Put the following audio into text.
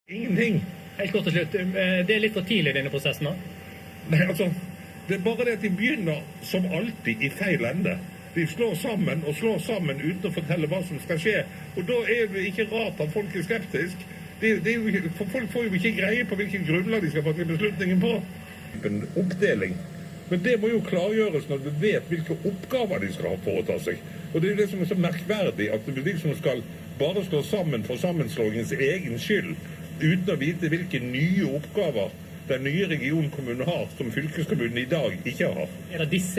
Ingenting. Helt kort til slutt, det litt for tidlig i denne prosessen da? Nei, altså, det bare det at de begynner som alltid i feil ende. De slår sammen uten å fortelle hva som skal skje. Og da det ikke rart at folk skeptisk. For folk får jo ikke greie på hvilken grunnlag de skal fatte beslutningen på. En oppdeling. Men det må jo klargjøres når du vet hvilke oppgaver de skal ha foreta seg. Og det det som så merkverdig, at det blir de som skal bare slå sammen for sammenslåingens egen skyld, uten å vite hvilke nye oppgaver den nye regionkommunen har, som fylkeskommunen i dag ikke har. Det disse